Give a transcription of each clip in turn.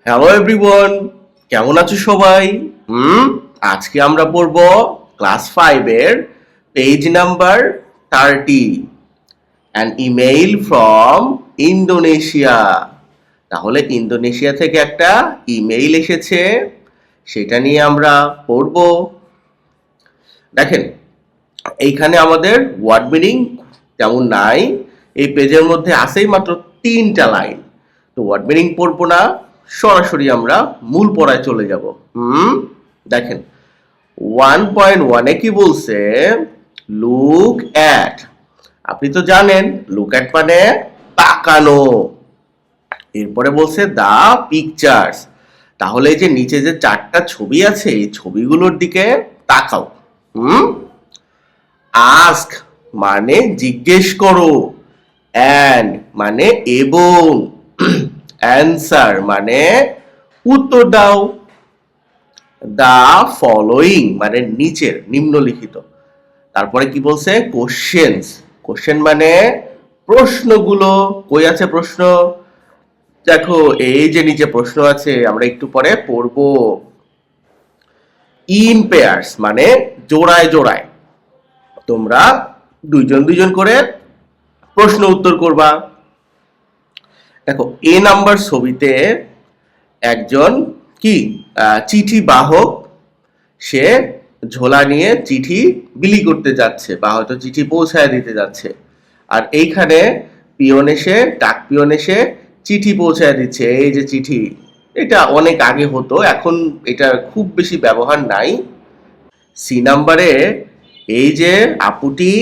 Hello everyone, কেমন আছো সবাই? আজকে আমরা পড়ব ক্লাস 5 এর page number 30, an email from Indonesia. তাহলে ইন্দোনেশিয়া থেকে একটা ইমেইল এসেছে, সেটা নিয়ে আমরা পড়ব। দেখেন, এইখানে আমাদের ওয়ার্ড মিনিং তেমন নাই, এই পেজের মধ্যে আছেই মাত্র 3টা লাইন। তো ওয়ার্ড মিনিং পড়বো না, সরাসরি আমরা মূল পড়ায় চলে যাব। দেখেন 1.1 কি বলছে, লুক অ্যাট। আপনি তো জানেন লুক অ্যাট মানে তাকানো। এরপরে বলছে দা পিকচার্স, তাহলে এই যে নিচে যে 4টা ছবি আছে এই ছবিগুলোর দিকে তাকাও। আস্ক মানে জিজ্ঞেস করো, অ্যান্ড মানে এবং, অ্যান্সার মানে উত্তর দাও, দা ফলোয়িং মানে নিচের নিম্নলিখিত। তারপরে কি বলছে, কোশ্চেনস, কোশ্চেন মানে প্রশ্নগুলো। কই আছে প্রশ্ন? দেখো এই যে নিচে প্রশ্ন আছে, আমরা একটু পরে পড়বো। ইন পেয়ার্স মানে জোড়ায় জোড়ায়, তোমরা দুইজন দুইজন করে প্রশ্ন উত্তর করবা। দেখো এ নাম্বার ছবিতে একজন কি চিঠি বাহক, সে ঝোলা নিয়ে চিঠি বিলি করতে যাচ্ছে বা হয়তো চিঠি পৌঁছায় দিতে যাচ্ছে। আর এইখানে পিয়ন এসে, ডাক পিয়ন এসে চিঠি পৌঁছায় দিচ্ছে। এই যে চিঠি, এটা অনেক আগে হতো, এখন এটা খুব বেশি ব্যবহার নাই। সি নাম্বারে এই যে আপুটি,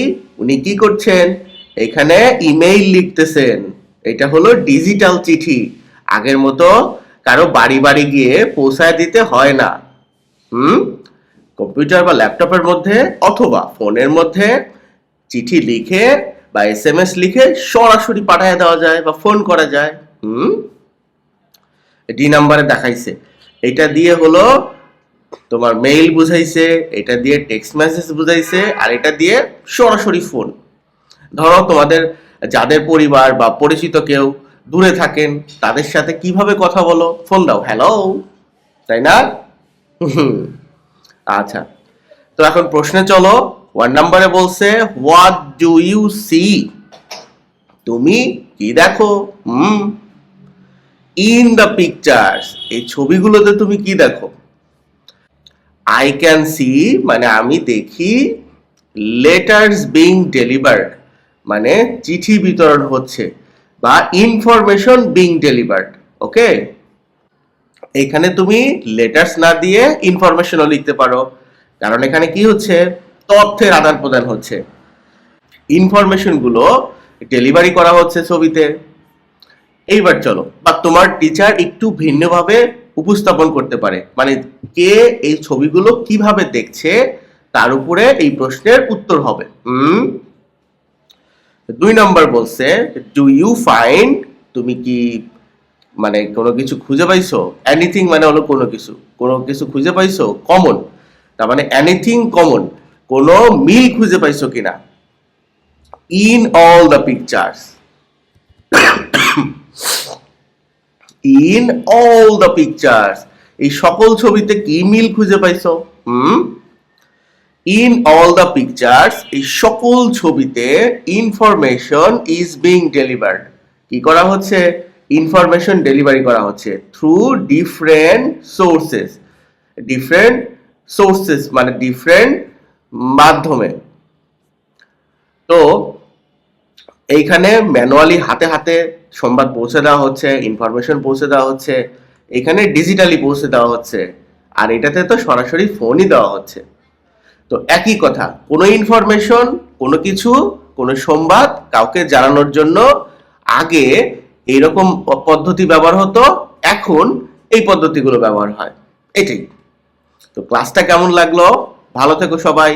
উনি কি করছেন, এখানে ইমেইল লিখতেছেন। এটা হলো ডিজিটাল চিঠি, আগের মতো কারো বাড়ি বাড়ি গিয়ে পৌঁছায় দিতে হয় না। কম্পিউটার বা ল্যাপটপের মধ্যে অথবা ফোনের মধ্যে চিঠি লিখে বা এসএমএস লিখে সরাসরি পাঠিয়ে দেওয়া যায় বা ফোন করা যায়। ডি নাম্বারে দেখাইছে, এটা দিয়ে হলো তোমার মেইল বুঝাইছে, এটা দিয়ে টেক্সট মেসেজ বুঝাইছে, আর এটা দিয়ে সরাসরি ফোন। ধরো তোমাদের যাদের পরিবার বা পরিচিত কেউ দূরে থাকেন, তাদের সাথে কিভাবে কথা বলো, ফোন দাও, হ্যালো, তাই না? আচ্ছা, তো এখন প্রশ্নে চলো। 1 নম্বরে বলছে হোয়াট ডু ইউ সি, তুমি কি দেখো? ইন দ্য পিকচার্স, এই ছবিগুলোতে তুমি কি দেখো? আই ক্যান সি মানে আমি দেখি, লেটার্স বিং ডেলিভার্ড মানে চিঠি বিতরণ হচ্ছে, বা ইনফরমেশন বিং ডেলিভার্ড। ওকে, এখানে তুমি লেটার্স না দিয়ে ইনফরমেশনও লিখতে পারো, কারণ এখানে কি হচ্ছে, তথ্যের আদান প্রদান হচ্ছে, ইনফরমেশন গুলো ডেলিভারি করা হচ্ছে ছবিতে। এইবার চলো, বা তোমার টিচার একটু ভিন্নভাবে উপস্থাপন করতে পারে, মানে কে এই ছবিগুলো কিভাবে দেখছে তার উপরে এই প্রশ্নের উত্তর হবে। 2 নম্বর বলছে ডু ইউ ফাইন্ড, তুমি কি মানে কোনো কিছু খুঁজে পাইছো? এনিথিং মানে হলো কোনো কিছু, কোনো কিছু খুঁজে পাইছো কমন, তার মানে এনিথিং কমন, কোনো মিল খুঁজে পাইছো কিনা। In all the pictures, in all the pictures এই সকল ছবিতে কি মিল খুঁজে পাইছো? ইন অল দ্য পিকচার্স এই সকল ছবিতে ইনফরমেশন ইজ বিং ডেলিভার্ড, কি করা হচ্ছে, ইনফরমেশন ডেলিভারি করা হচ্ছে through different sources, different sources মানে ডিফারেন্ট মাধ্যমে। তো এইখানে ম্যানুয়ালি হাতে হাতে সংবাদ পৌঁছে দেওয়া হচ্ছে, ইনফরমেশন পৌঁছে দেওয়া হচ্ছে, এখানে ডিজিটালি পৌঁছে দেওয়া হচ্ছে, আর এটাতে তো সরাসরি ফোনই দেওয়া হচ্ছে। তো একই কথা, কোনো ইনফরমেশন, কোনো কিছু, কোনো সংবাদ কাউকে জানানোর জন্য আগে এইরকম পদ্ধতি ব্যবহার হতো, এখন এই পদ্ধতিগুলো ব্যবহার হয়। এটাই। তো ক্লাসটা কেমন লাগলো? ভালো থেকো সবাই।